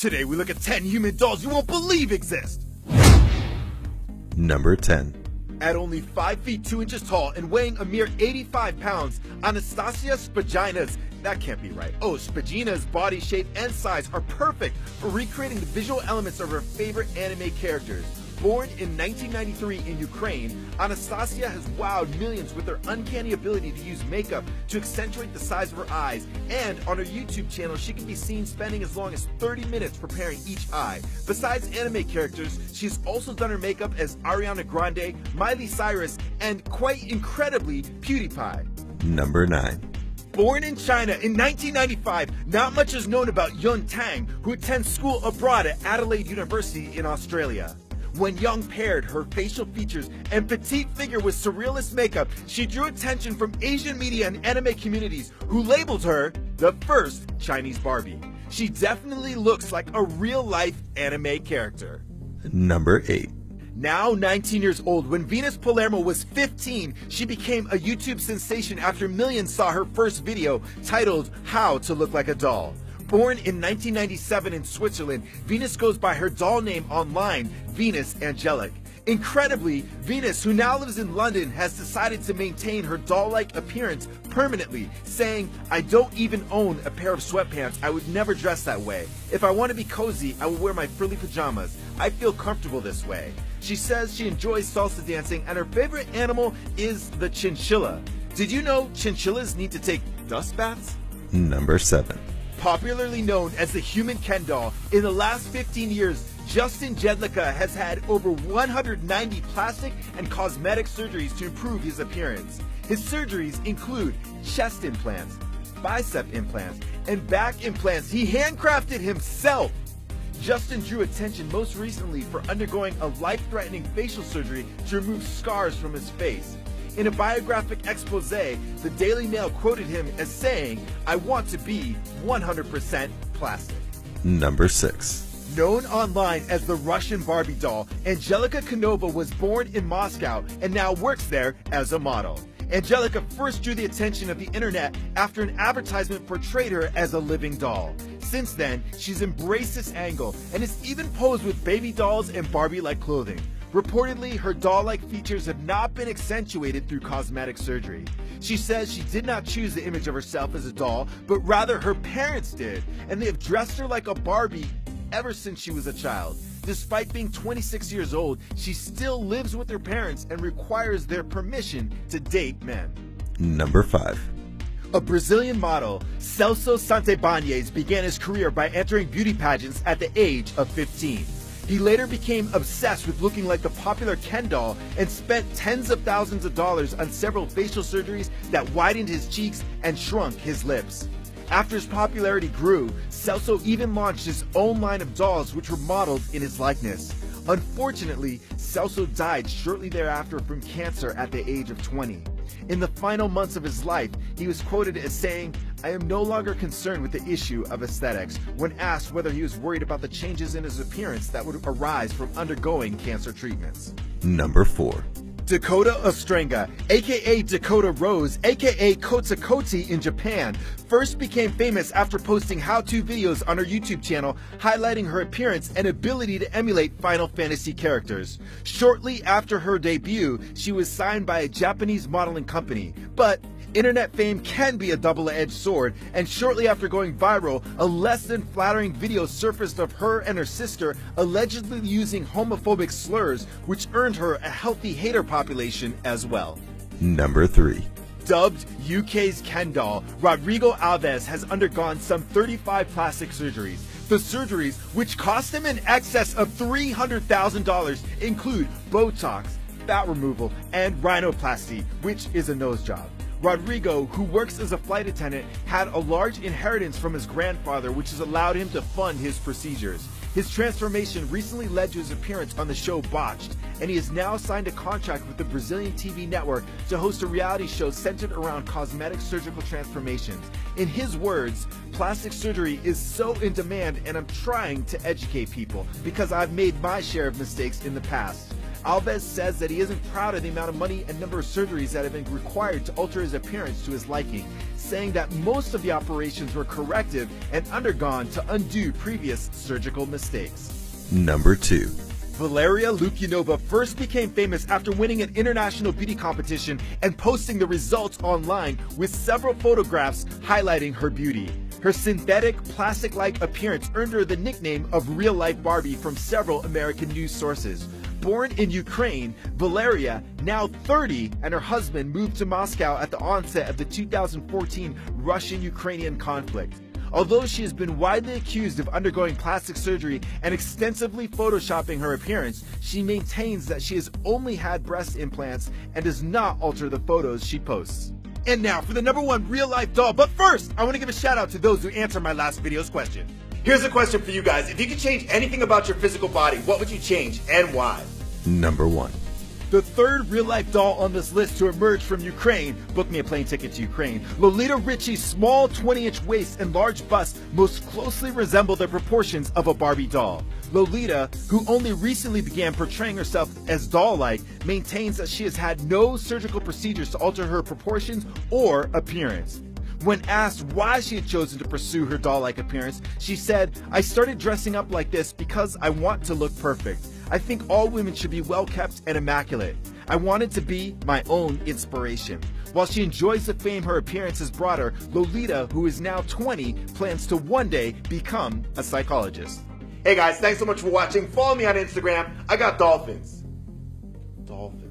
Today we look at 10 human dolls you won't believe exist. Number 10. At only 5 feet 2 inches tall and weighing a mere 85 pounds, Anastasia Spagina's, that can't be right. Oh, Spagina's body shape and size are perfect for recreating the visual elements of her favorite anime characters. Born in 1993 in Ukraine, Anastasia has wowed millions with her uncanny ability to use makeup to accentuate the size of her eyes, and on her YouTube channel she can be seen spending as long as 30 minutes preparing each eye. Besides anime characters, she's also done her makeup as Ariana Grande, Miley Cyrus, and quite incredibly, PewDiePie. Number 9. Born in China in 1995, not much is known about Yun Tang, who attends school abroad at Adelaide University in Australia. When Young paired her facial features and petite figure with surrealist makeup, she drew attention from Asian media and anime communities who labeled her the first Chinese Barbie. She definitely looks like a real-life anime character. Number 8. Now 19 years old, when Venus Palermo was 15, she became a YouTube sensation after millions saw her first video titled How to Look Like a Doll. Born in 1997 in Switzerland, Venus goes by her doll name online, Venus Angelic. Incredibly, Venus, who now lives in London, has decided to maintain her doll-like appearance permanently, saying, "I don't even own a pair of sweatpants. I would never dress that way. If I want to be cozy, I will wear my frilly pajamas. I feel comfortable this way." She says she enjoys salsa dancing and her favorite animal is the chinchilla. Did you know chinchillas need to take dust baths? Number 7. Popularly known as the human Ken doll, in the last 15 years, Justin Jedlicka has had over 190 plastic and cosmetic surgeries to improve his appearance. His surgeries include chest implants, bicep implants, and back implants he handcrafted himself. Justin drew attention most recently for undergoing a life-threatening facial surgery to remove scars from his face. In a biographic expose, the Daily Mail quoted him as saying, "I want to be 100% plastic." Number 6. Known online as the Russian Barbie doll, Angelica Kanova was born in Moscow and now works there as a model. Angelica first drew the attention of the internet after an advertisement portrayed her as a living doll. Since then, she's embraced this angle and has even posed with baby dolls and Barbie-like clothing. Reportedly, her doll-like features have not been accentuated through cosmetic surgery. She says she did not choose the image of herself as a doll, but rather her parents did, and they have dressed her like a Barbie ever since she was a child. Despite being 26 years old, she still lives with her parents and requires their permission to date men. Number 5. A Brazilian model, Celso Santibanez, began his career by entering beauty pageants at the age of 15. He later became obsessed with looking like the popular Ken doll and spent tens of thousands of dollars on several facial surgeries that widened his cheeks and shrunk his lips. After his popularity grew, Celso even launched his own line of dolls which were modeled in his likeness. Unfortunately, Celso died shortly thereafter from cancer at the age of 20. In the final months of his life, he was quoted as saying, "I am no longer concerned with the issue of aesthetics," when asked whether he was worried about the changes in his appearance that would arise from undergoing cancer treatments. Number 4. Dakota Ostrenga, aka Dakota Rose, aka Kota Koti in Japan, first became famous after posting how-to videos on her YouTube channel highlighting her appearance and ability to emulate Final Fantasy characters. Shortly after her debut, she was signed by a Japanese modeling company, but internet fame can be a double-edged sword, and shortly after going viral, a less than flattering video surfaced of her and her sister allegedly using homophobic slurs, which earned her a healthy hater population as well. Number 3. Dubbed UK's Ken doll, Rodrigo Alves has undergone some 35 plastic surgeries. The surgeries, which cost him in excess of $300,000, include Botox, fat removal, and rhinoplasty, which is a nose job. Rodrigo, who works as a flight attendant, had a large inheritance from his grandfather, which has allowed him to fund his procedures. His transformation recently led to his appearance on the show Botched, and he has now signed a contract with the Brazilian TV network to host a reality show centered around cosmetic surgical transformations. In his words, "Plastic surgery is so in demand and I'm trying to educate people because I've made my share of mistakes in the past." Alves says that he isn't proud of the amount of money and number of surgeries that have been required to alter his appearance to his liking, saying that most of the operations were corrective and undergone to undo previous surgical mistakes. Number 2. Valeria Lukyanova first became famous after winning an international beauty competition and posting the results online with several photographs highlighting her beauty. Her synthetic, plastic-like appearance earned her the nickname of real-life Barbie from several American news sources. Born in Ukraine, Valeria, now 30, and her husband moved to Moscow at the onset of the 2014 Russian-Ukrainian conflict. Although she has been widely accused of undergoing plastic surgery and extensively photoshopping her appearance, she maintains that she has only had breast implants and does not alter the photos she posts. And now for the number 1 real-life doll. But first, I want to give a shout out to those who answered my last video's question. Here's a question for you guys. If you could change anything about your physical body, what would you change and why? Number 1. The third real-life doll on this list to emerge from Ukraine, book me a plane ticket to Ukraine, Lolita Richie's small 20-inch waist and large bust most closely resemble the proportions of a Barbie doll. Lolita, who only recently began portraying herself as doll-like, maintains that she has had no surgical procedures to alter her proportions or appearance. When asked why she had chosen to pursue her doll-like appearance, she said, "I started dressing up like this because I want to look perfect. I think all women should be well kept and immaculate. I wanted to be my own inspiration." While she enjoys the fame her appearance has brought her, Lolita, who is now 20, plans to one day become a psychologist. Hey guys, thanks so much for watching. Follow me on Instagram. I got dolphins. Dolphins.